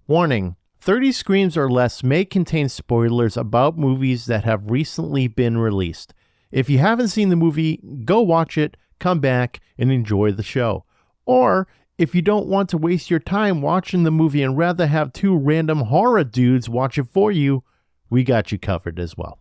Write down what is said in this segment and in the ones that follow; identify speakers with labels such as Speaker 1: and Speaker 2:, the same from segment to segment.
Speaker 1: Warning, 30 Screams or Less may contain spoilers about movies that have recently been released. If you haven't seen the movie, go watch it, come back, and enjoy the show. Or, if you don't want to waste your time watching the movie and rather have two random horror dudes watch it for you, we got you covered as well.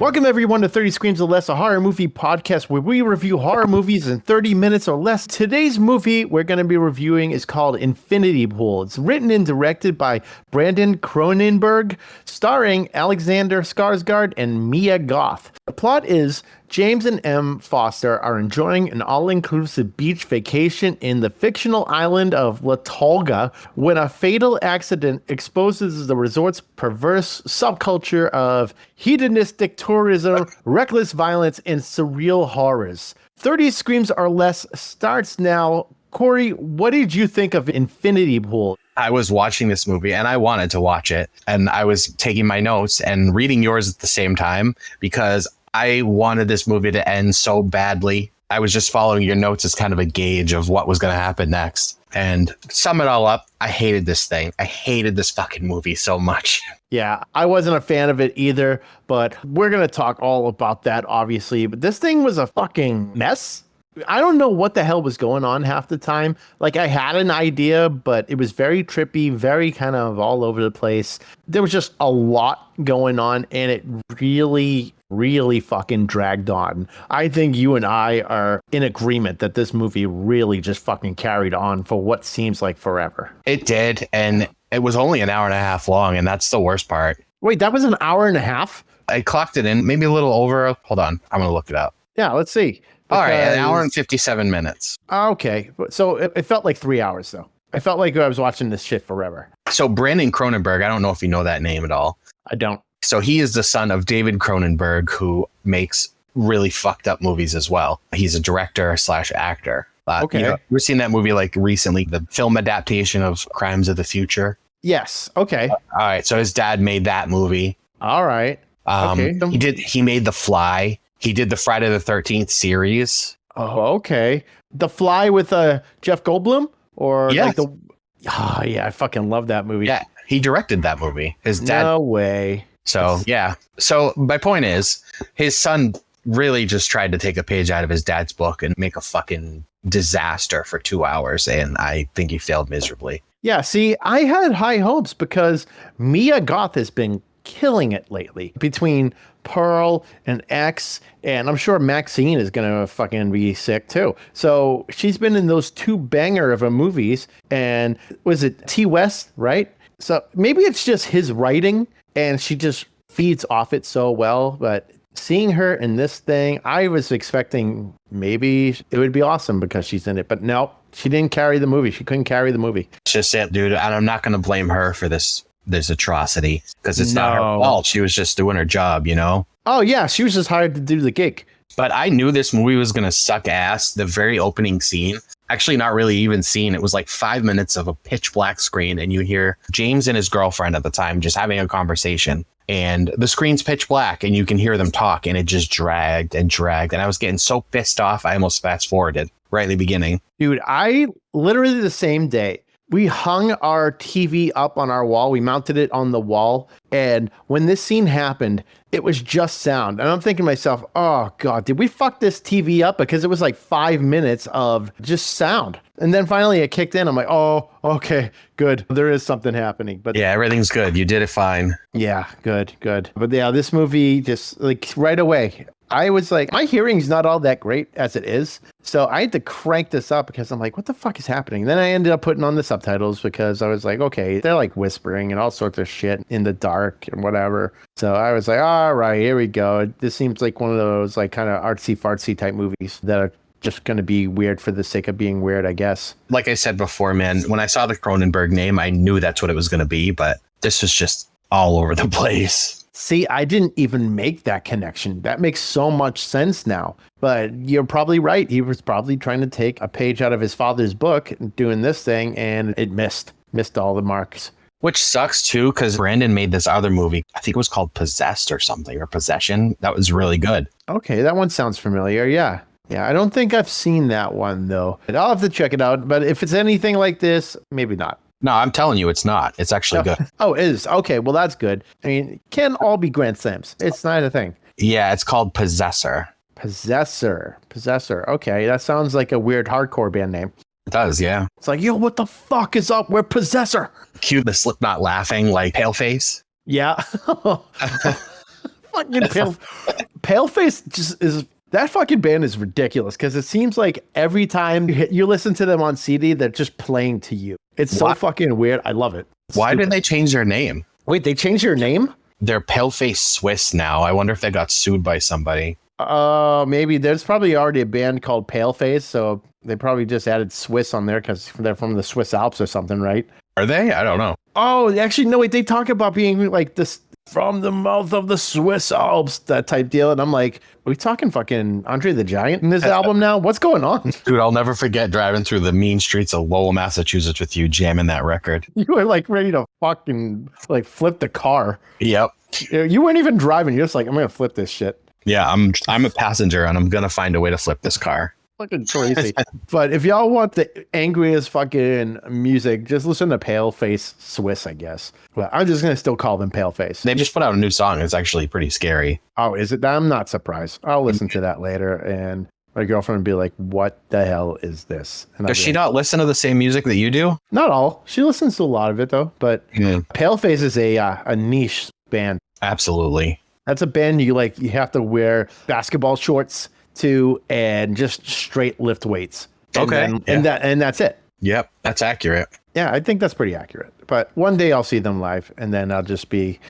Speaker 1: Welcome everyone to 30 Screams or Less, a horror movie podcast where we review horror movies in 30 minutes or less. Today's movie we're going to be reviewing is called Infinity Pool. It's written and directed by Brandon Cronenberg, starring Alexander Skarsgård and Mia Goth. The plot is James and Em Foster are enjoying an all-inclusive beach vacation in the fictional island of Tolqa when a fatal accident exposes the resort's perverse subculture of hedonistic tourism, reckless violence, and surreal horrors. 30 Screams or Less starts now. Corey, what did you think of Infinity Pool?
Speaker 2: I was watching this movie and I wanted to watch it, and I was taking my notes and reading yours at the same time because I wanted this movie to end so badly. I was just following your notes as kind of a gauge of what was going to happen next. And to sum it all up, I hated this thing. I hated this fucking movie so much.
Speaker 1: Yeah, I wasn't a fan of it either, but we're going to talk all about that, obviously. But this thing was a fucking mess. I don't know what the hell was going on half the time. Like, I had an idea, but it was very trippy, very kind of all over the place. There was just a lot going on, and it really fucking dragged on. I think you and I are in agreement that this movie really just fucking carried on for what seems like forever.
Speaker 2: It did, and it was only an hour and a half long, and that's the worst part.
Speaker 1: Wait, that was an hour and a half?
Speaker 2: I clocked it in, maybe a little over. Hold on, I'm going to look it up.
Speaker 1: Yeah, let's see.
Speaker 2: All right, an hour and 57 minutes.
Speaker 1: Okay, so it felt like 3 hours, though. I felt like I was watching this shit forever.
Speaker 2: So Brandon Cronenberg, I don't know if you know that name at all.
Speaker 1: I don't.
Speaker 2: So he is the son of David Cronenberg, who makes really fucked up movies as well. He's a director / actor.
Speaker 1: Okay.
Speaker 2: We've seen that movie like recently, the film adaptation of Crimes of the Future.
Speaker 1: Yes. Okay.
Speaker 2: All right. So his dad made that movie.
Speaker 1: All right. Okay.
Speaker 2: He made The Fly. He did the Friday the 13th series.
Speaker 1: Oh, okay. The Fly with Jeff Goldblum? Or
Speaker 2: yes.
Speaker 1: Yeah, I fucking love that movie.
Speaker 2: Yeah, he directed that movie. His dad.
Speaker 1: No way.
Speaker 2: So, yeah. So my point is, his son really just tried to take a page out of his dad's book and make a fucking disaster for 2 hours. And I think he failed miserably. Yeah,
Speaker 1: see, I had high hopes because Mia Goth has been killing it lately between Pearl and X, and I'm sure Maxine is gonna fucking be sick too. So she's been in those two banger of a movies, and was it T West, right? So maybe it's just his writing and she just feeds off it so well, but seeing her in this thing, I was expecting maybe it would be awesome because she's in it, but no, she didn't carry the movie. She couldn't carry the movie.
Speaker 2: It's just it, dude. And I'm not gonna blame her for this atrocity because it's not her fault. She was just doing her job, you know?
Speaker 1: Oh yeah, she was just hired to do the gig.
Speaker 2: But I knew this movie was going to suck ass. The very opening scene, actually not really even scene. It was like 5 minutes of a pitch black screen, and you hear James and his girlfriend at the time just having a conversation, and the screen's pitch black and you can hear them talk, and it just dragged and dragged. And I was getting so pissed off, I almost fast forwarded right in the beginning.
Speaker 1: Dude, I literally the same day, we hung our TV up on our wall. We mounted it on the wall. And when this scene happened, it was just sound. And I'm thinking to myself, oh, God, did we fuck this TV up? Because it was like 5 minutes of just sound. And then finally it kicked in. I'm like, oh, okay, good. There is something happening. But
Speaker 2: yeah, everything's good. You did it fine.
Speaker 1: Yeah, good. But yeah, this movie just like right away, I was like, my hearing's not all that great as it is. So I had to crank this up because I'm like, what the fuck is happening? Then I ended up putting on the subtitles because I was like, okay, they're like whispering and all sorts of shit in the dark and whatever. So I was like, all right, here we go. This seems like one of those like kind of artsy fartsy type movies that are just going to be weird for the sake of being weird, I guess.
Speaker 2: Like I said before, man, when I saw the Cronenberg name, I knew that's what it was going to be, but this was just all over the place.
Speaker 1: See, I didn't even make that connection. That makes so much sense now. But you're probably right. He was probably trying to take a page out of his father's book and doing this thing, and it missed all the marks.
Speaker 2: Which sucks too, because Brandon made this other movie. I think it was called Possessed or something, or Possession. That was really good.
Speaker 1: Okay, that one sounds familiar. Yeah. Yeah, I don't think I've seen that one, though. I'll have to check it out. But if it's anything like this, maybe not.
Speaker 2: No, I'm telling you, it's not. It's actually good.
Speaker 1: Oh, it is. Okay, well, that's good. I mean, it can all be Grand Slams. It's not a thing.
Speaker 2: Yeah, it's called Possessor.
Speaker 1: Possessor. Okay, that sounds like a weird hardcore band name.
Speaker 2: It does, yeah.
Speaker 1: It's like, yo, what the fuck is up? We're Possessor.
Speaker 2: Cue the Slipknot laughing, like Paleface.
Speaker 1: Yeah. Fucking Paleface just is... That fucking band is ridiculous because it seems like every time you listen to them on CD, they're just playing to you. It's so fucking weird. I love it.
Speaker 2: Why did they change their name?
Speaker 1: Wait, they changed their name?
Speaker 2: They're Paleface Swiss now. I wonder if they got sued by somebody.
Speaker 1: Maybe. There's probably already a band called Paleface, so they probably just added Swiss on there because they're from the Swiss Alps or something, right?
Speaker 2: Are they? I don't know.
Speaker 1: Oh, actually, no, wait. They talk about being like this from the mouth of the Swiss Alps, that type deal. And I'm like, are we talking fucking Andre the Giant in this album now? What's going on?
Speaker 2: Dude, I'll never forget driving through the mean streets of Lowell, Massachusetts with you jamming that record.
Speaker 1: You were like ready to fucking like flip the car.
Speaker 2: Yep.
Speaker 1: You weren't even driving. You're just like, I'm going to flip this shit.
Speaker 2: Yeah, I'm a passenger and I'm going to find a way to flip this car.
Speaker 1: Fucking crazy. But if y'all want the angriest fucking music, just listen to Paleface Swiss, I guess. Well, I'm just gonna still call them Paleface.
Speaker 2: They just put out a new song. It's actually pretty scary.
Speaker 1: Oh, is it? I'm not surprised. I'll listen to that later, and my girlfriend would be like, "What the hell is this?" And
Speaker 2: Does she not listen to the same music that you do?
Speaker 1: Not all. She listens to a lot of it though. But Paleface is a niche band.
Speaker 2: Absolutely.
Speaker 1: That's a band you have to wear basketball shorts to and just straight lift weights. And that's it.
Speaker 2: Yep, that's accurate.
Speaker 1: Yeah, I think that's pretty accurate. But one day I'll see them live and then I'll just be,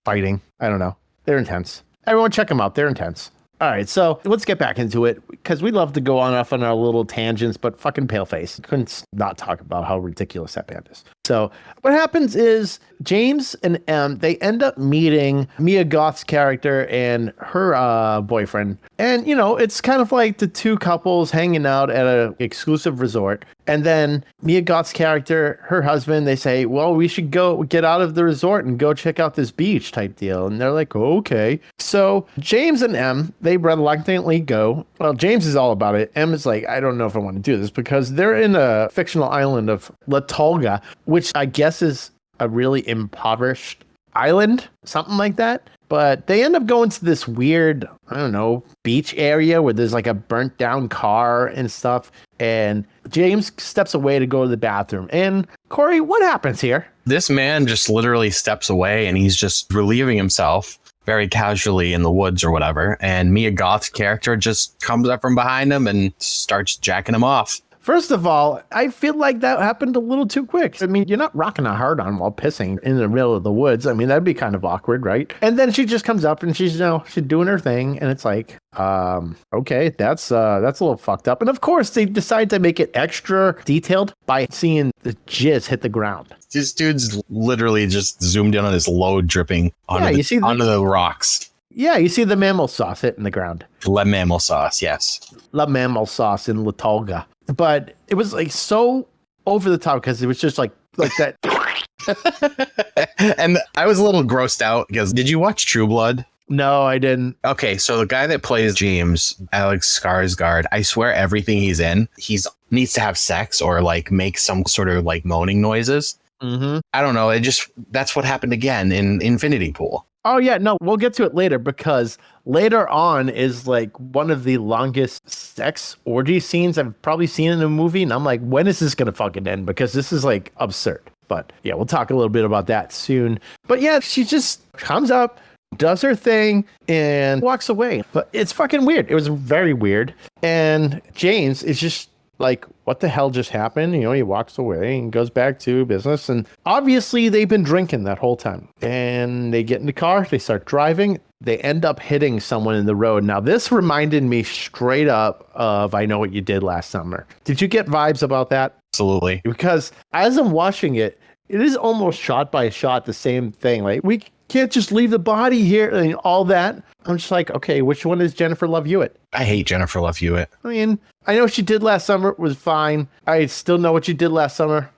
Speaker 1: fighting. I don't know. They're intense. Everyone check them out. They're intense. All right, so let's get back into it because we love to go off on our little tangents, but fucking Paleface. Couldn't not talk about how ridiculous that band is. So what happens is James and M, they end up meeting Mia Goth's character and her boyfriend. And, it's kind of like the two couples hanging out at an exclusive resort. And then Mia Goth's character, her husband, they say, well, we should go get out of the resort and go check out this beach type deal. And they're like, okay. So James and M, they reluctantly go. Well, James is all about it. M is like, I don't know if I want to do this because they're in a fictional island of Tolqa, which I guess is a really impoverished island, something like that. But they end up going to this weird, I don't know, beach area where there's like a burnt down car and stuff. And James steps away to go to the bathroom. And Corey, what happens here?
Speaker 2: This man just literally steps away and he's just relieving himself very casually in the woods or whatever. And Mia Goth's character just comes up from behind him and starts jacking him off.
Speaker 1: First of all, I feel like that happened a little too quick. I mean, you're not rocking a hard on while pissing in the middle of the woods. I mean, that'd be kind of awkward, right? And then she just comes up and she's doing her thing. And it's like, okay, that's a little fucked up. And of course, they decide to make it extra detailed by seeing the jizz hit the ground.
Speaker 2: This dude's literally just zoomed in on his load dripping onto the rocks.
Speaker 1: Yeah, you see the mammal sauce hitting the ground.
Speaker 2: La mammal sauce, yes.
Speaker 1: La mammal sauce in La Tolqa. But it was like so over the top because it was just like that.
Speaker 2: And I was a little grossed out because did you watch True Blood?
Speaker 1: No, I didn't.
Speaker 2: Okay, so the guy that plays James, Alex Skarsgård, I swear everything he's in, needs to have sex or like make some sort of like moaning noises.
Speaker 1: Mm-hmm.
Speaker 2: I don't know. That's what happened again in Infinity Pool.
Speaker 1: Oh, yeah. No, we'll get to it later because later on is like one of the longest sex orgy scenes I've probably seen in a movie. And I'm like, when is this going to fucking end? Because this is like absurd. But yeah, we'll talk a little bit about that soon. But yeah, she just comes up, does her thing and walks away. But it's fucking weird. It was very weird. And James is just like, what the hell just happened? He walks away and goes back to business. And obviously they've been drinking that whole time. And they get in the car, they start driving. They end up hitting someone in the road. Now, this reminded me straight up of I Know What You Did Last Summer. Did you get vibes about that?
Speaker 2: Absolutely.
Speaker 1: Because as I'm watching it, it is almost shot by shot the same thing. Like we Can't just leave the body here and all that. I'm just like, okay, which one is Jennifer Love Hewitt?
Speaker 2: I hate Jennifer Love Hewitt.
Speaker 1: I mean, I know what she did last summer was fine. I still know what she did last summer.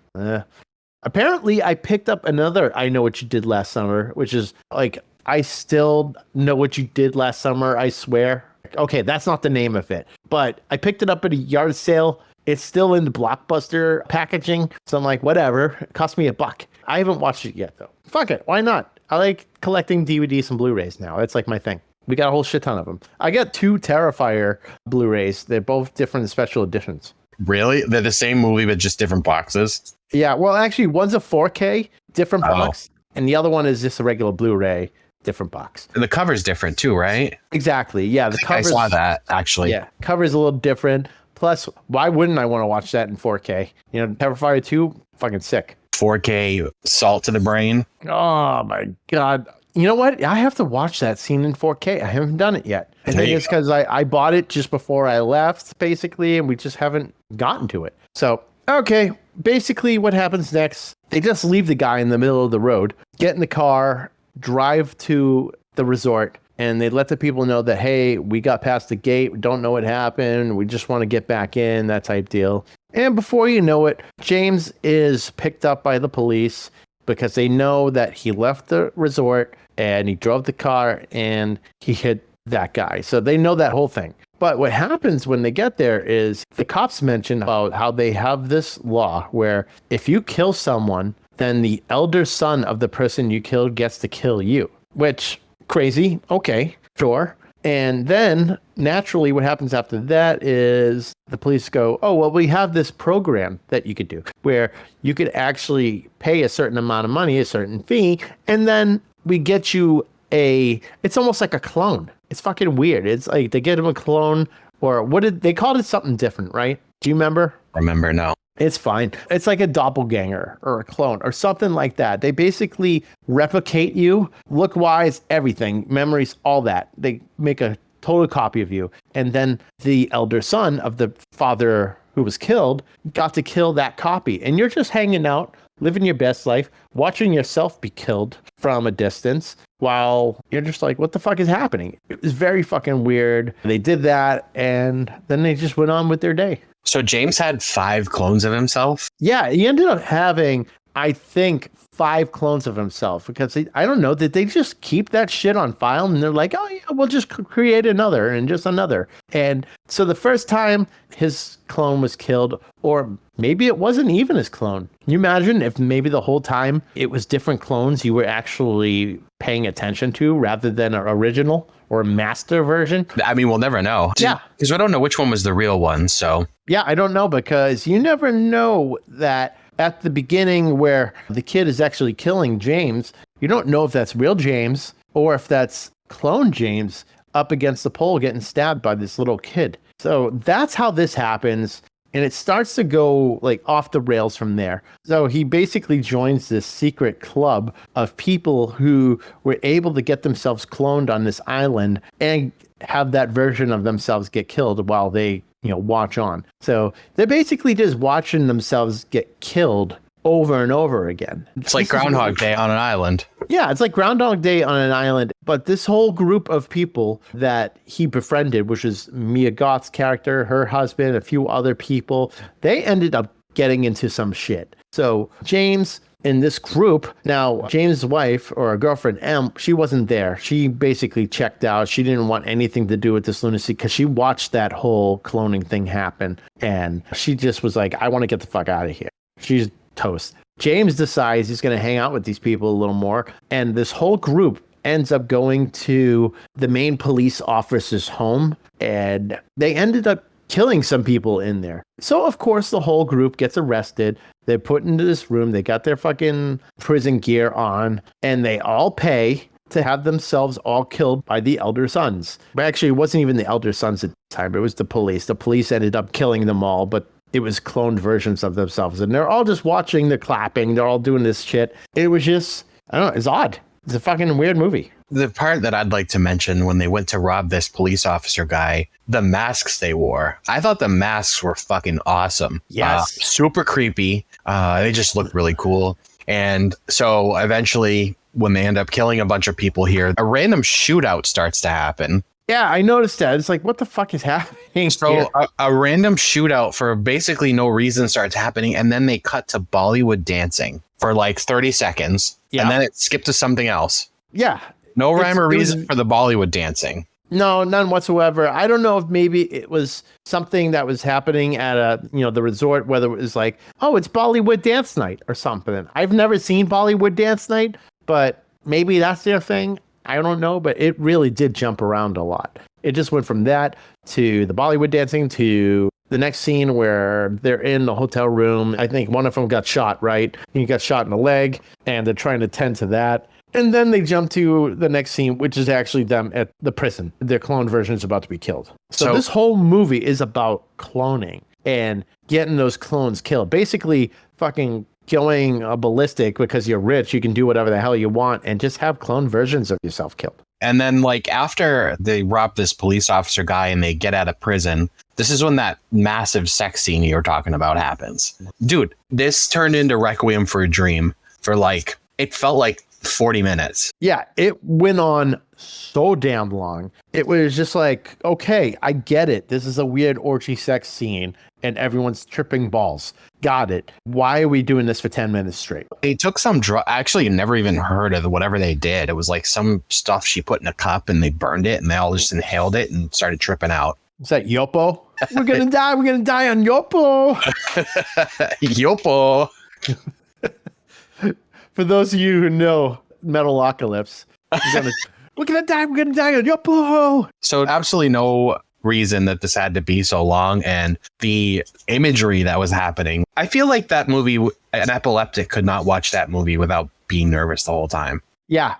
Speaker 1: Apparently, I picked up another I Know What You Did Last Summer, which is like, I still know what you did last summer, I swear. Okay, that's not the name of it, but I picked it up at a yard sale. It's still in the Blockbuster packaging, so I'm like, whatever. It cost me $1. I haven't watched it yet, though. Fuck it, why not? I like collecting DVDs and Blu-rays now. It's like my thing. We got a whole shit ton of them. I got 2 Terrifier Blu-rays. They're both different special editions.
Speaker 2: Really? They're the same movie, but just different boxes?
Speaker 1: Yeah, well, actually, one's a 4K, different box, and the other one is just a regular Blu-ray, different box.
Speaker 2: The cover's different too, right?
Speaker 1: Exactly, yeah. The cover.
Speaker 2: I saw that, actually.
Speaker 1: Yeah, cover's a little different. Plus, why wouldn't I want to watch that in 4K? You know, Terrifier 2, fucking sick.
Speaker 2: 4K salt to the brain.
Speaker 1: Oh, my God. You know what? I have to watch that scene in 4K. I haven't done it yet. I think it's because I bought it just before I left, basically, and we just haven't gotten to it. So, okay. Basically, what happens next, they just leave the guy in the middle of the road, get in the car, drive to the resort, and they let the people know that, hey, we got past the gate, we don't know what happened, we just want to get back in, that type deal. And before you know it, James is picked up by the police because they know that he left the resort and he drove the car and he hit that guy. So they know that whole thing. But what happens when they get there is the cops mention about how they have this law where if you kill someone, then the elder son of the person you killed gets to kill you, which crazy. Okay, sure. And then naturally what happens after that is the police go, oh, well, we have this program that you could do where you could actually pay a certain amount of money, a certain fee, and then we get you it's almost like a clone. It's fucking weird. It's like they get him a clone, or they called it something different, right? Do you remember?
Speaker 2: Remember, no.
Speaker 1: It's fine. It's like a doppelganger or a clone or something like that. They basically replicate you, look-wise, everything, memories, all that. They make a total copy of you. And then the elder son of the father who was killed got to kill that copy. And you're just hanging out, living your best life, watching yourself be killed from a distance while you're just like, what the fuck is happening? It was very fucking weird. They did that, and then they just went on with their day.
Speaker 2: So James had 5 clones of himself?
Speaker 1: Yeah, he ended up having, I think, 5 clones of himself because I don't know, did they just keep that shit on file and they're like, oh yeah, we'll just create another and just another. And so the first time his clone was killed, or maybe it wasn't even his clone. Can you imagine if maybe the whole time it was different clones you were actually paying attention to rather than an original or a master version?
Speaker 2: I mean, we'll never know.
Speaker 1: Yeah.
Speaker 2: Because we don't know which one was the real one, so.
Speaker 1: Yeah, I don't know, because you never know that at the beginning where the kid is actually killing James, you don't know if that's real James or if that's clone James up against the pole getting stabbed by this little kid. So that's how this happens. And it starts to go like off the rails from there. So he basically joins this secret club of people who were able to get themselves cloned on this island and have that version of themselves get killed while they, watch on. So they're basically just watching themselves get killed over and over again.
Speaker 2: It's like Groundhog Day on an island.
Speaker 1: Yeah, it's like Groundhog Day on an island. But this whole group of people that he befriended, which is Mia Goth's character, her husband, a few other people, they ended up getting into some shit. So James in this group, now James' wife or girlfriend, Em, she wasn't there. She basically checked out. She didn't want anything to do with this lunacy because she watched that whole cloning thing happen. And she just was like, I want to get the fuck out of here. She's toast. James decides he's going to hang out with these people a little more. And this whole group ends up going to the main police officer's home. And they ended up killing some people in there. So, of course, the whole group gets arrested. They're put into this room. They got their fucking prison gear on. And they all pay to have themselves all killed by the elder sons. But actually, it wasn't even the elder sons at the time. It was the police. The police ended up killing them all. But it was cloned versions of themselves. And they're all just watching, they're clapping, they're all doing this shit. It was just, I don't know, it's odd. It's a fucking weird movie.
Speaker 2: The part that I'd like to mention when they went to rob this police officer guy, the masks they wore. I thought the masks were fucking awesome.
Speaker 1: Yes.
Speaker 2: Super creepy. They just looked really cool. And so eventually when they end up killing a bunch of people here, a random shootout starts to happen.
Speaker 1: Yeah, I noticed that. It's like, what the fuck is happening?
Speaker 2: So a random shootout for basically no reason starts happening, and then they cut to Bollywood dancing for like 30 seconds, and then it skipped to something else.
Speaker 1: Yeah.
Speaker 2: No rhyme or reason for the Bollywood dancing.
Speaker 1: No, none whatsoever. I don't know if maybe it was something that was happening at the resort, whether it was like, oh, it's Bollywood dance night or something. I've never seen Bollywood dance night, but maybe that's their thing. I don't know, but it really did jump around a lot. It just went from that to the Bollywood dancing to the next scene where they're in the hotel room. I think one of them got shot, right? He got shot in the leg, and they're trying to tend to that. And then they jump to the next scene, which is actually them at the prison. Their clone version is about to be killed. So this whole movie is about cloning and getting those clones killed. Basically, fucking going ballistic because you're rich. You can do whatever the hell you want and just have clone versions of yourself killed.
Speaker 2: And then, like, after they rob this police officer guy and they get out of prison, this is when that massive sex scene you were talking about happens. Dude, this turned into Requiem for a Dream for, like, it felt like 40 minutes.
Speaker 1: Yeah, it went on so damn long. It was just like, okay, I get it. This is a weird orgy sex scene and everyone's tripping balls. Got it. Why are we doing this for 10 minutes straight?
Speaker 2: They took some drug. I actually never even heard of whatever they did. It was like some stuff she put in a cup and they burned it and they all just inhaled it and started tripping out.
Speaker 1: Is that Yopo? We're going to die. We're going to die on Yopo.
Speaker 2: Yopo.
Speaker 1: For those of you who know Metalocalypse, we're gonna die on Yopo.
Speaker 2: So absolutely no reason that this had to be so long, and the imagery that was happening. I feel like that movie, an epileptic could not watch that movie without being nervous the whole time.
Speaker 1: Yeah,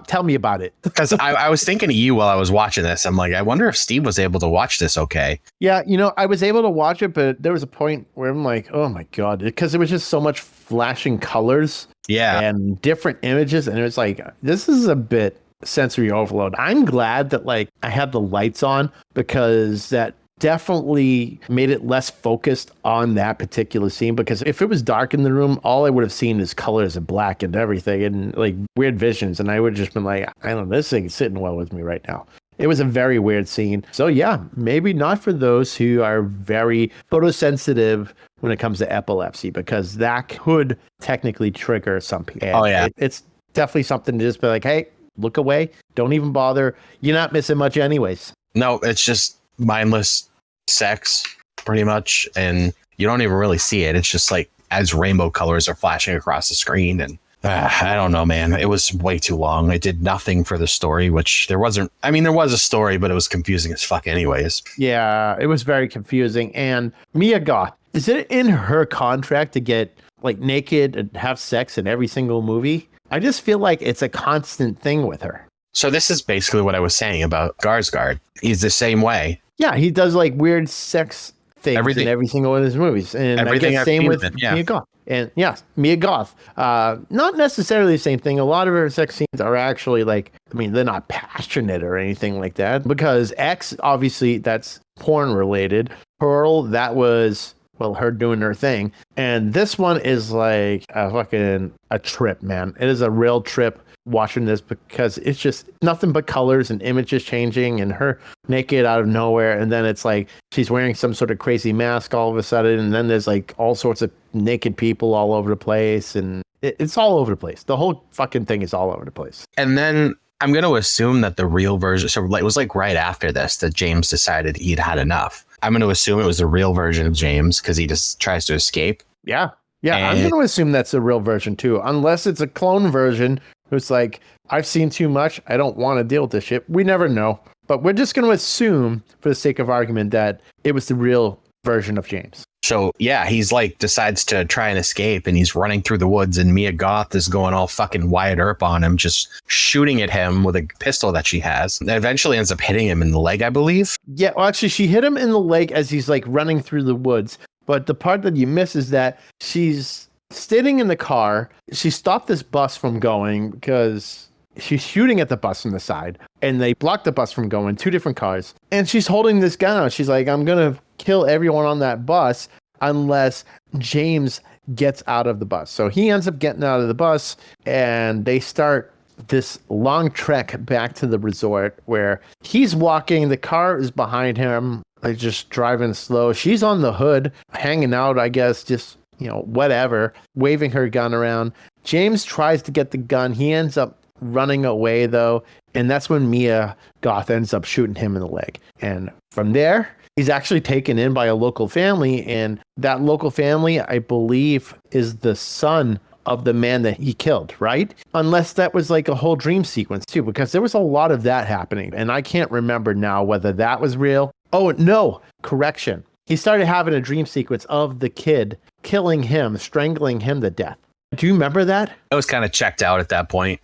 Speaker 1: tell me about it.
Speaker 2: Because I was thinking of you while I was watching this. I'm like, I wonder if Steve was able to watch this okay.
Speaker 1: Yeah, I was able to watch it, but there was a point where I'm like, oh my God, because it was just so much flashing colors.
Speaker 2: Yeah.
Speaker 1: And different images. And it was like, this is a bit sensory overload. I'm glad that like I had the lights on because that definitely made it less focused on that particular scene, because if it was dark in the room, all I would have seen is colors and black and everything and like weird visions. And I would have just been like, I don't know, this thing is sitting well with me right now. It was a very weird scene. So yeah, maybe not for those who are very photosensitive when it comes to epilepsy, because that could technically trigger some people.
Speaker 2: Oh yeah.
Speaker 1: It's definitely something to just be like, hey, look away. Don't even bother. You're not missing much anyways.
Speaker 2: No, it's just mindless sex pretty much. And you don't even really see it. It's just like as rainbow colors are flashing across the screen. And I don't know, man. It was way too long. It did nothing for the story, which there wasn't. I mean, there was a story, but it was confusing as fuck anyways.
Speaker 1: Yeah, it was very confusing. And Mia Goth, is it in her contract to get like naked and have sex in every single movie? I just feel like it's a constant thing with her.
Speaker 2: So this is basically what I was saying about Skarsgård. He's the same way.
Speaker 1: Yeah, he does like weird sex things in every single one of his movies. And
Speaker 2: everything
Speaker 1: I guess same with Mia Goth. And yes, Mia Goth. Not necessarily the same thing. A lot of her sex scenes are actually like, I mean, they're not passionate or anything like that. Because X, obviously, that's porn related. Pearl, that was, well, her doing her thing. And this one is like a trip, man. It is a real trip watching this because it's just nothing but colors and images changing and her naked out of nowhere. And then it's like she's wearing some sort of crazy mask all of a sudden. And then there's like all sorts of naked people all over the place. And it's all over the place. The whole fucking thing is all over the place.
Speaker 2: And then I'm going to assume that the real version, so it was like right after this that James decided he'd had enough. I'm going to assume it was the real version of James because he just tries to escape.
Speaker 1: Yeah. Yeah, I'm going to assume that's a real version too, unless it's a clone version who's like, I've seen too much. I don't want to deal with this shit. We never know. But we're just going to assume, for the sake of argument, that it was the real version of James.
Speaker 2: So, yeah, he's like decides to try and escape and he's running through the woods and Mia Goth is going all fucking Wyatt Earp on him, just shooting at him with a pistol that she has. And eventually ends up hitting him in the leg, I believe.
Speaker 1: Yeah, well, actually, she hit him in the leg as he's like running through the woods. But the part that you miss is that she's sitting in the car. She stopped this bus from going because she's shooting at the bus from the side. And they blocked the bus from going, 2 different cars. And she's holding this gun out. She's like, I'm going to kill everyone on that bus unless James gets out of the bus. So he ends up getting out of the bus and they start this long trek back to the resort where he's walking, the car is behind him, like just driving slow. She's on the hood, hanging out, I guess, just, whatever, waving her gun around. James tries to get the gun. He ends up running away, though, and that's when Mia Goth ends up shooting him in the leg. And from there, he's actually taken in by a local family, and that local family, I believe, is the son of the man that he killed, right? Unless that was like a whole dream sequence too, because there was a lot of that happening, and I can't remember now whether that was real. Oh, no, correction. He started having a dream sequence of the kid killing him, strangling him to death. Do you remember that?
Speaker 2: I was kind of checked out at that point.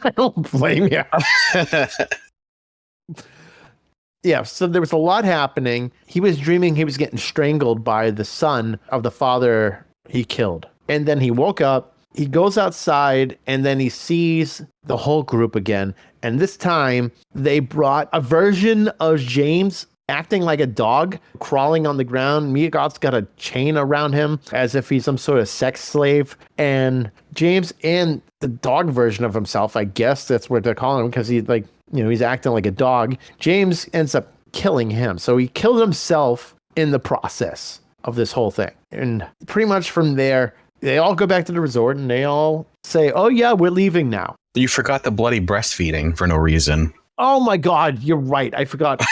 Speaker 1: I don't blame you. Yeah, so there was a lot happening. He was dreaming he was getting strangled by the son of the father he killed. And then he woke up, he goes outside, and then he sees the whole group again. And this time, they brought a version of James acting like a dog, crawling on the ground. Mia Goth's got a chain around him as if he's some sort of sex slave. And James and the dog version of himself, I guess that's what they're calling him, because he's like, he's acting like a dog. James ends up killing him. So he killed himself in the process of this whole thing. And pretty much from there, they all go back to the resort and they all say, oh yeah, we're leaving now.
Speaker 2: You forgot the bloody breastfeeding for no reason.
Speaker 1: Oh my God, you're right. I forgot.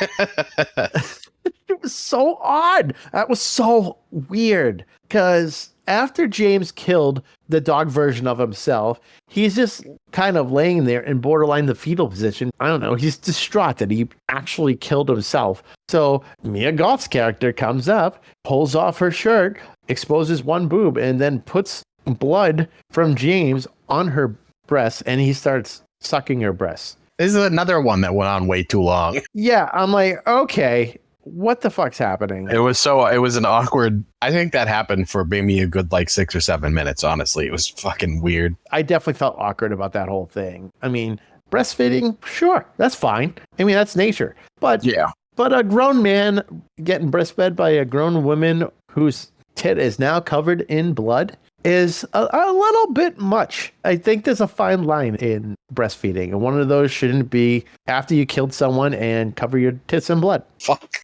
Speaker 1: It was so odd. That was so weird, because after James killed the dog version of himself, he's just kind of laying there in borderline the fetal position. I don't know. He's distraught that he actually killed himself. So Mia Goth's character comes up, pulls off her shirt, exposes one boob, and then puts blood from James on her breast, and he starts sucking her breast.
Speaker 2: This is another one that went on way too long.
Speaker 1: Yeah, I'm like, okay, what the fuck's happening?
Speaker 2: It was an awkward, I think that happened for maybe a good 6 or 7 minutes, honestly. It was fucking weird.
Speaker 1: I definitely felt awkward about that whole thing. I mean, breastfeeding, sure, that's fine. I mean, that's nature. But yeah. But a grown man getting breastfed by a grown woman whose tit is now covered in blood is a little bit much. I think there's a fine line in breastfeeding, and one of those shouldn't be after you killed someone and cover your tits in blood.
Speaker 2: Fuck.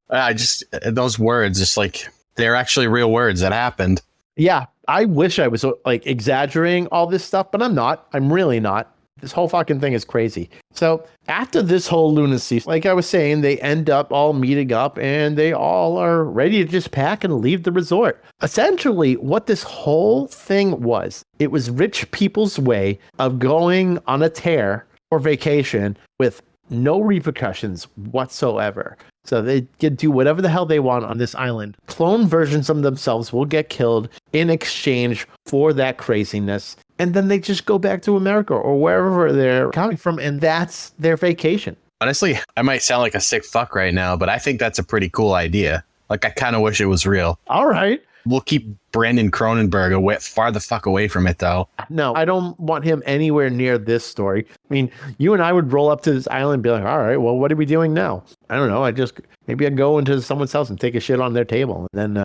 Speaker 2: Those words, just they're actually real words that happened.
Speaker 1: Yeah, I wish I was exaggerating all this stuff, but I'm not. I'm really not. This whole fucking thing is crazy. So after this whole lunacy, like I was saying, they end up all meeting up and they all are ready to just pack and leave the resort. Essentially, what this whole thing was, it was rich people's way of going on a tear or vacation with no repercussions whatsoever. So they can do whatever the hell they want on this island. Clone versions of themselves will get killed in exchange for that craziness. And then they just go back to America or wherever they're coming from. And that's their vacation.
Speaker 2: Honestly, I might sound like a sick fuck right now, but I think that's a pretty cool idea. I kind of wish it was real.
Speaker 1: All right.
Speaker 2: We'll keep Brandon Cronenberg far the fuck away from it, though.
Speaker 1: No, I don't want him anywhere near this story. I mean, you and I would roll up to this island and be like, all right, well, what are we doing now? I don't know. Maybe I'd go into someone's house and take a shit on their table. And then...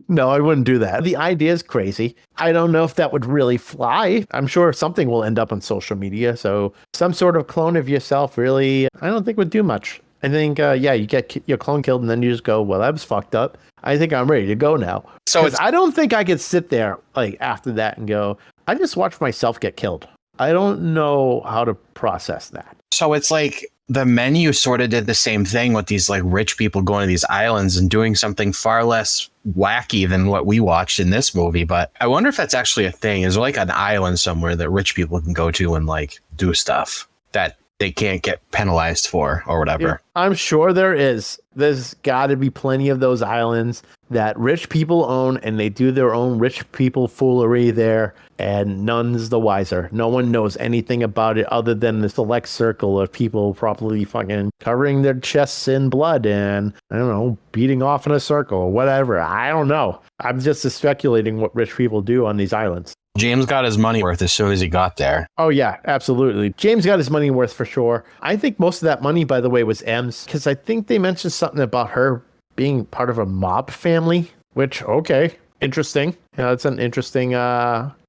Speaker 1: No, I wouldn't do that. The idea is crazy. I don't know if that would really fly. I'm sure something will end up on social media. So some sort of clone of yourself really, I don't think would do much. I think, you get your clone killed and then you just go, well, that was fucked up. I think I'm ready to go now. So I don't think I could sit there after that and go, I just watched myself get killed. I don't know how to process that.
Speaker 2: So it's like the menu sort of did the same thing with these rich people going to these islands and doing something far less wacky than what we watched in this movie. But I wonder if that's actually a thing. Is there an island somewhere that rich people can go to and do stuff that they can't get penalized for or whatever?
Speaker 1: Yeah, I'm sure there is. There's got to be plenty of those islands that rich people own, and they do their own rich people foolery there, and none's the wiser. No one knows anything about it other than the select circle of people probably fucking covering their chests in blood and, I don't know, beating off in a circle or whatever. I don't know. I'm just speculating what rich people do on these islands.
Speaker 2: James got his money worth as soon as he got there.
Speaker 1: Oh, yeah, absolutely. James got his money worth for sure. I think most of that money, by the way, was M's, because I think they mentioned something about her being part of a mob family, which, okay, interesting. It's an interesting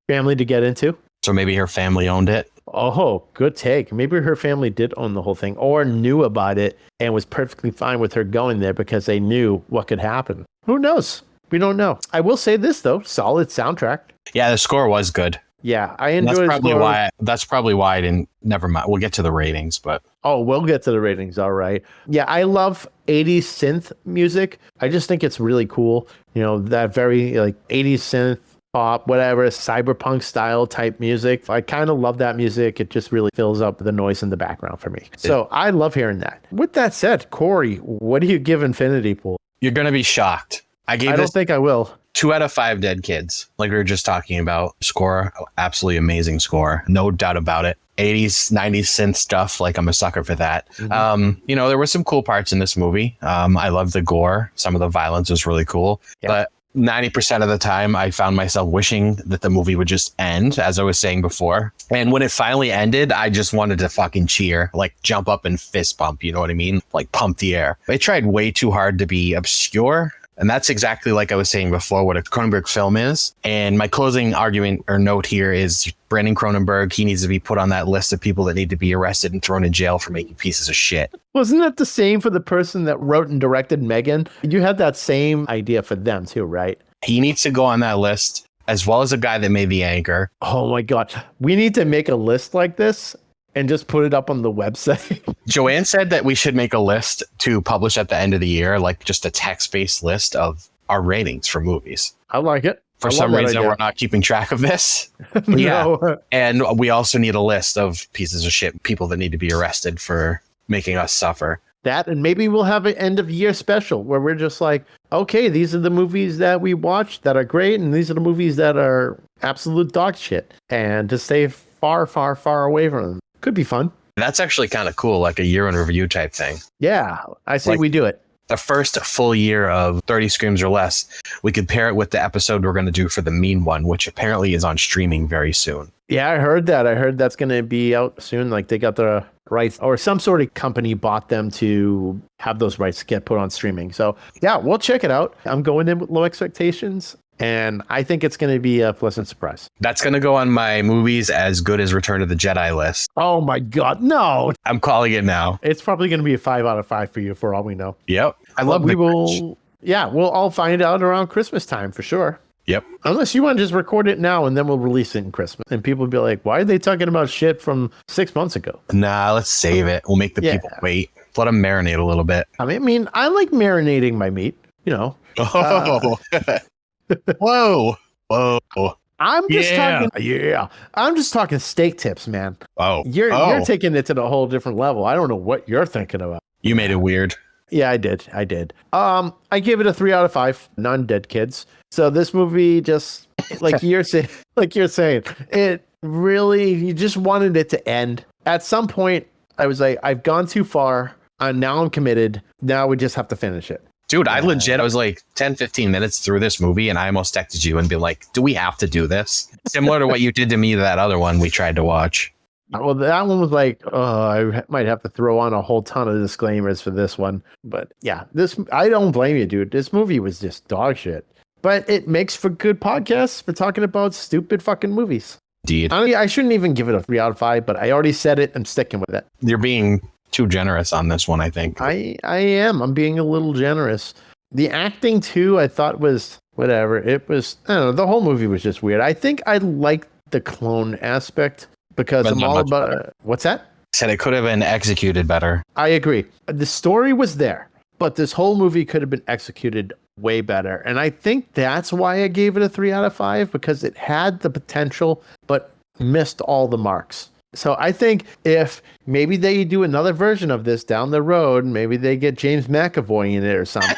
Speaker 1: family to get into.
Speaker 2: So maybe her family owned it.
Speaker 1: Oh, good take. Maybe her family did own the whole thing or knew about it and was perfectly fine with her going there because they knew what could happen. Who knows? We don't know. I will say this, though. Solid soundtrack.
Speaker 2: Yeah, the score was good.
Speaker 1: Yeah, I enjoyed it.
Speaker 2: That's probably why I didn't. Never mind. We'll get to the ratings, but.
Speaker 1: Oh, we'll get to the ratings. All right. Yeah, I love 80s synth music. I just think it's really cool. You know, that very like 80s synth pop, whatever, cyberpunk style type music. I kind of love that music. It just really fills up the noise in the background for me. So I love hearing that. With that said, Corey, what do you give Infinity Pool?
Speaker 2: You're going to be shocked. I
Speaker 1: don't think I will.
Speaker 2: 2 out of 5 dead kids. Like we were just talking about. Score, absolutely amazing score. No doubt about it. 80s, 90s synth stuff. Like I'm a sucker for that. Mm-hmm. You know, there were some cool parts in this movie. I love the gore. Some of the violence was really cool. Yeah. But 90% of the time, I found myself wishing that the movie would just end, as I was saying before. And when it finally ended, I just wanted to fucking cheer, like jump up and fist bump. You know what I mean? Like pump the air. They tried way too hard to be obscure. And that's exactly like I was saying before, what a Cronenberg film is. And my closing argument or note here is Brandon Cronenberg, he needs to be put on that list of people that need to be arrested and thrown in jail for making pieces of shit.
Speaker 1: Wasn't that the same for the person that wrote and directed Megan? You had that same idea for them too, right?
Speaker 2: He needs to go on that list, as well as the guy that made The Anchor.
Speaker 1: Oh my God. We need to make a list like this and just put it up on the website.
Speaker 2: Joanne said that we should make a list to publish at the end of the year, like just a text-based list of our ratings for movies.
Speaker 1: I like it.
Speaker 2: For some reason, we're not keeping track of this.
Speaker 1: No.
Speaker 2: Yeah. And we also need a list of pieces of shit, people that need to be arrested for making us suffer.
Speaker 1: That, and maybe we'll have an end of year special where we're just like, okay, these are the movies that we watched that are great, and these are the movies that are absolute dog shit. And to stay far, far, far away from them. Could be fun.
Speaker 2: That's actually kind of cool, like a year in review type thing.
Speaker 1: Yeah, I say we do it.
Speaker 2: The first full year of 30 Screams or Less, we could pair it with the episode we're going to do for the Mean One, which apparently is on streaming very soon.
Speaker 1: Yeah, I heard that. I heard that's going to be out soon. Like they got the rights, or some sort of company bought them to have those rights get put on streaming. So yeah, we'll check it out. I'm going in with low expectations. And I think it's going to be a pleasant surprise.
Speaker 2: That's going to go on my movies as good as Return of the Jedi list.
Speaker 1: Oh my God, no.
Speaker 2: I'm calling it now.
Speaker 1: It's probably going to be a 5 out of 5 for you for all we know.
Speaker 2: Yep. I love
Speaker 1: we'll all find out around Christmas time for sure.
Speaker 2: Yep.
Speaker 1: Unless you want to just record it now and then we'll release it in Christmas. And people will be like, why are they talking about shit from 6 months ago?
Speaker 2: Nah, let's save it. We'll make the people wait. Let them marinate a little bit.
Speaker 1: I mean, I like marinating my meat, you know.
Speaker 2: Oh. Whoa.
Speaker 1: I'm just talking steak tips, man.
Speaker 2: Oh.
Speaker 1: You're taking it to the whole different level. I don't know what you're thinking about.
Speaker 2: You made it weird.
Speaker 1: Yeah, I did. I gave it a 3 out of 5, non-dead kids. So this movie just like you're saying, it really, you just wanted it to end. At some point I was like, I've gone too far. Now I'm committed. Now we just have to finish it.
Speaker 2: Dude, I was like 10, 15 minutes through this movie and I almost texted you and be like, do we have to do this? Similar to what you did to me, that other one we tried to watch.
Speaker 1: Well, that one was like, I might have to throw on a whole ton of disclaimers for this one. But yeah, I don't blame you, dude. This movie was just dog shit. But it makes for good podcasts for talking about stupid fucking movies.
Speaker 2: Indeed.
Speaker 1: I shouldn't even give it a 3 out of 5, but I already said it. I'm sticking with it.
Speaker 2: You're being too generous on this one, I think.
Speaker 1: I am. I'm being a little generous. The acting too, I thought was whatever. It was, I don't know, the whole movie was just weird. I think I liked the clone aspect because I'm all about what's that?
Speaker 2: Said it could have been executed better.
Speaker 1: I agree. The story was there, but this whole movie could have been executed way better. And I think that's why I gave it a 3 out of 5, because it had the potential but missed all the marks. So I think if maybe they do another version of this down the road, maybe they get James McAvoy in it or something.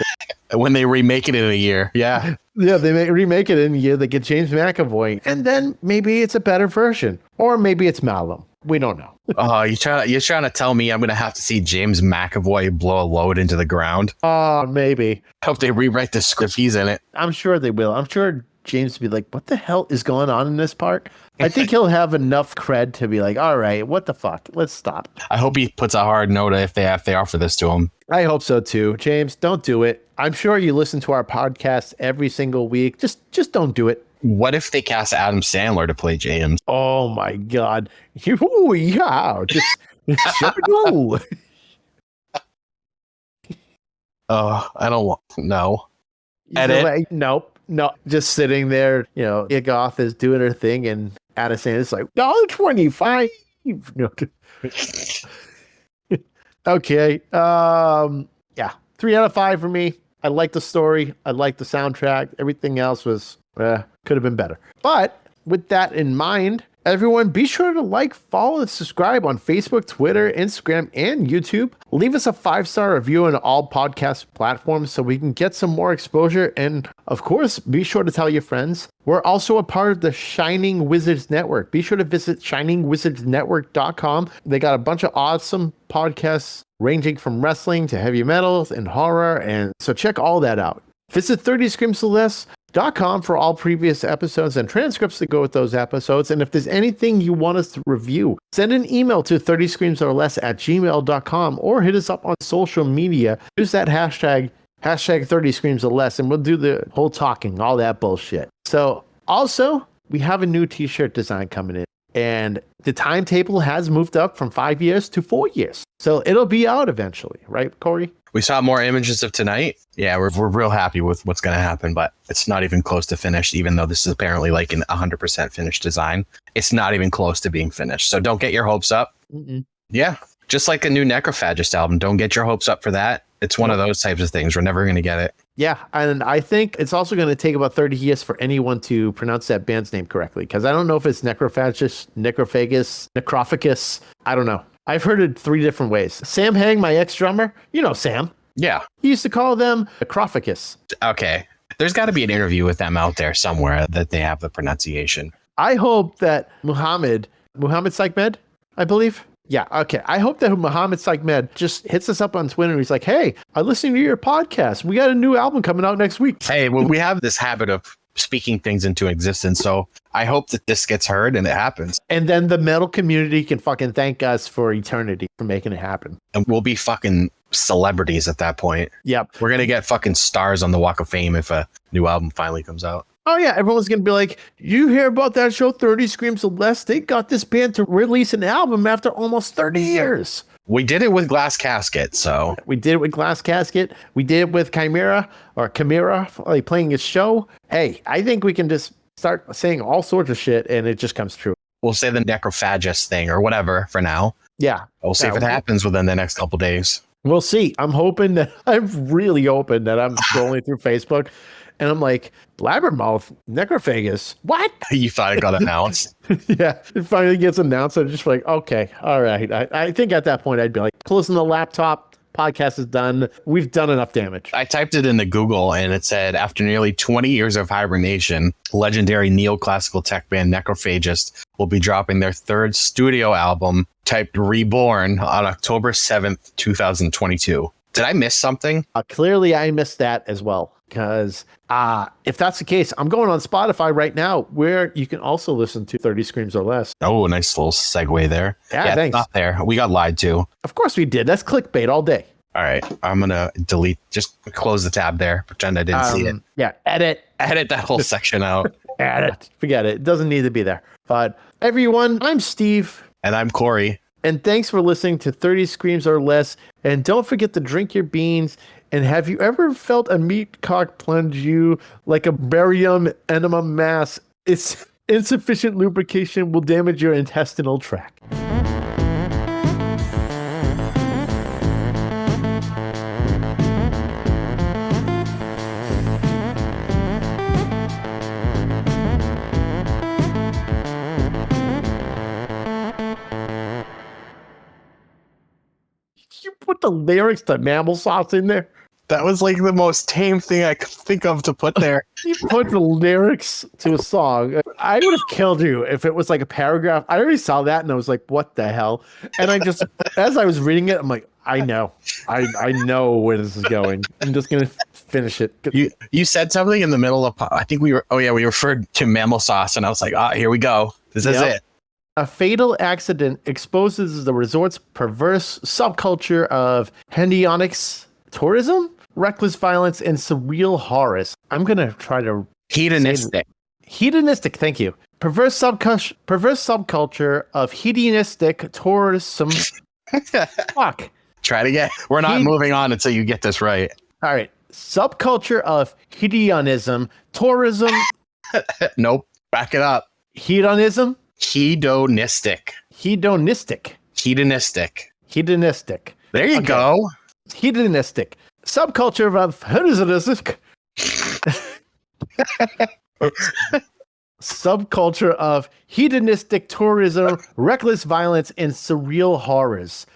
Speaker 2: When they remake it in a year. Yeah.
Speaker 1: Yeah, they remake it in a year. They get James McAvoy. And then maybe it's a better version. Or maybe it's Malum. We don't know.
Speaker 2: Oh, you're trying to tell me I'm going to have to see James McAvoy blow a load into the ground?
Speaker 1: Maybe.
Speaker 2: I hope they rewrite the script. He's in it.
Speaker 1: I'm sure they will. I'm sure James will be like, what the hell is going on in this part? I think he'll have enough cred to be like, all right, what the fuck? Let's stop.
Speaker 2: I hope he puts a hard note if they offer this to him.
Speaker 1: I hope so too. James, don't do it. I'm sure you listen to our podcast every single week. Just don't do it.
Speaker 2: What if they cast Adam Sandler to play James?
Speaker 1: Oh my God. Oh, yeah. Just go.
Speaker 2: Oh, I don't want, no.
Speaker 1: Edit. Like, nope. No, just sitting there, Mia Goth is doing her thing and Adam Sandler's like, $1.25. No. Okay. Yeah. 3 out of 5 for me. I like the story. I like the soundtrack. Everything else was could have been better. But with that in mind, everyone be sure to like, follow, and subscribe on Facebook, Twitter, Instagram, and YouTube. Leave us a 5-star review on all podcast platforms so we can get some more exposure. And of course, be sure to tell your friends. We're also a part of the Shining Wizards Network. Be sure to visit shiningwizardsnetwork.com. They got a bunch of awesome podcasts ranging from wrestling to heavy metal and horror. And so check all that out. Visit 30screamsforless.com for all previous episodes and transcripts that go with those episodes. And if there's anything you want us to review, send an email to 30screamsorless@gmail.com or hit us up on social media. Use that hashtag 30screamsorless, and we'll do the whole talking, all that bullshit. So also, we have a new t-shirt design coming in, and the timetable has moved up from 5 years to 4 years. So it'll be out eventually, right, Corey?
Speaker 2: We saw more images of tonight. Yeah, we're real happy with what's going to happen, but it's not even close to finished, even though this is apparently like an 100% finished design. It's not even close to being finished. So don't get your hopes up. Mm-mm. Yeah, just like a new Necrophagist album. Don't get your hopes up for that. It's one of those types of things. We're never going to get it.
Speaker 1: Yeah, and I think it's also going to take about 30 years for anyone to pronounce that band's name correctly, because I don't know if it's Necrophagist, Necrophagus. I don't know. I've heard it 3 different ways. Sam Hang, my ex-drummer, Sam.
Speaker 2: Yeah.
Speaker 1: He used to call them Necrophagus.
Speaker 2: Okay. There's got to be an interview with them out there somewhere that they have the pronunciation.
Speaker 1: I hope that Muhammad Sykhmed, I believe. Yeah, okay. I hope that Muhammad Sykhmed just hits us up on Twitter and he's like, hey, I listened to your podcast. We got a new album coming out next week.
Speaker 2: Hey, well, we have this habit of speaking things into existence. So I hope that this gets heard and it happens.
Speaker 1: And then the metal community can fucking thank us for eternity for making it happen.
Speaker 2: And we'll be fucking celebrities at that point.
Speaker 1: Yep.
Speaker 2: We're going to get fucking stars on the Walk of Fame if a new album finally comes out.
Speaker 1: Oh, yeah. Everyone's going to be like, you hear about that show 30 Screams or Less? They got this band to release an album after almost 30 years.
Speaker 2: We did it with Glass Casket, so.
Speaker 1: We did it with Glass Casket. We did it with Chimera, like playing his show. Hey, I think we can just start saying all sorts of shit and it just comes true.
Speaker 2: We'll say the Necrophagist thing or whatever for now.
Speaker 1: Yeah.
Speaker 2: We'll see if it happens within the next couple days.
Speaker 1: We'll see. I'm really hoping that I'm scrolling through Facebook and I'm like, Blabbermouth, Necrophagus. What?
Speaker 2: You thought it got announced?
Speaker 1: Yeah, it finally gets announced. I'm just like, okay, all right. I think at that point I'd be like, closing the laptop. Podcast is done. We've done enough damage.
Speaker 2: I typed it into Google and it said, after nearly 20 years of hibernation, legendary neoclassical tech band Necrophagist will be dropping their 3rd studio album, typed Reborn, on October 7th, 2022. Did I miss something?
Speaker 1: Clearly, I missed that as well. Because if that's the case, I'm going on Spotify right now where you can also listen to 30 Screams or Less.
Speaker 2: Oh, nice little segue there.
Speaker 1: Yeah, thanks.
Speaker 2: It's not there. We got lied to.
Speaker 1: Of course we did. That's clickbait all day.
Speaker 2: All right. I'm going to just close the tab there. Pretend I didn't see it.
Speaker 1: Yeah. Edit
Speaker 2: that whole section out.
Speaker 1: Edit. Forget it. It doesn't need to be there. But everyone, I'm Steve.
Speaker 2: And I'm Corey.
Speaker 1: And thanks for listening to 30 Screams or Less. And don't forget to drink your beans. And have you ever felt a meat cock plunge you like a barium enema mass? Its insufficient lubrication will damage your intestinal tract. You put the lyrics to Mammal Sauce in there?
Speaker 2: That was like the most tame thing I could think of to put there.
Speaker 1: You put the lyrics to a song. I would have killed you if it was like a paragraph. I already saw that and I was like, what the hell? And I just, as I was reading it, I'm like, I know. I know where this is going. I'm just going to finish it.
Speaker 2: You said something in the middle of, I think we referred to Mammal Sauce and I was like, here we go. This is it.
Speaker 1: A fatal accident exposes the resort's perverse subculture of hedonic tourism, reckless violence, and surreal horrors. I'm going to try to...
Speaker 2: Hedonistic.
Speaker 1: Hedonistic, thank you. Perverse subculture of hedonistic tourism. Fuck.
Speaker 2: Try it again. We're not moving on until you get this right.
Speaker 1: All right. Subculture of hedonism, tourism.
Speaker 2: Nope. Back it up.
Speaker 1: Hedonism?
Speaker 2: Hedonistic.
Speaker 1: Hedonistic.
Speaker 2: Hedonistic.
Speaker 1: Hedonistic.
Speaker 2: There you go.
Speaker 1: Hedonistic. Subculture of hedonistic. Subculture of hedonistic tourism, reckless violence, and surreal horrors.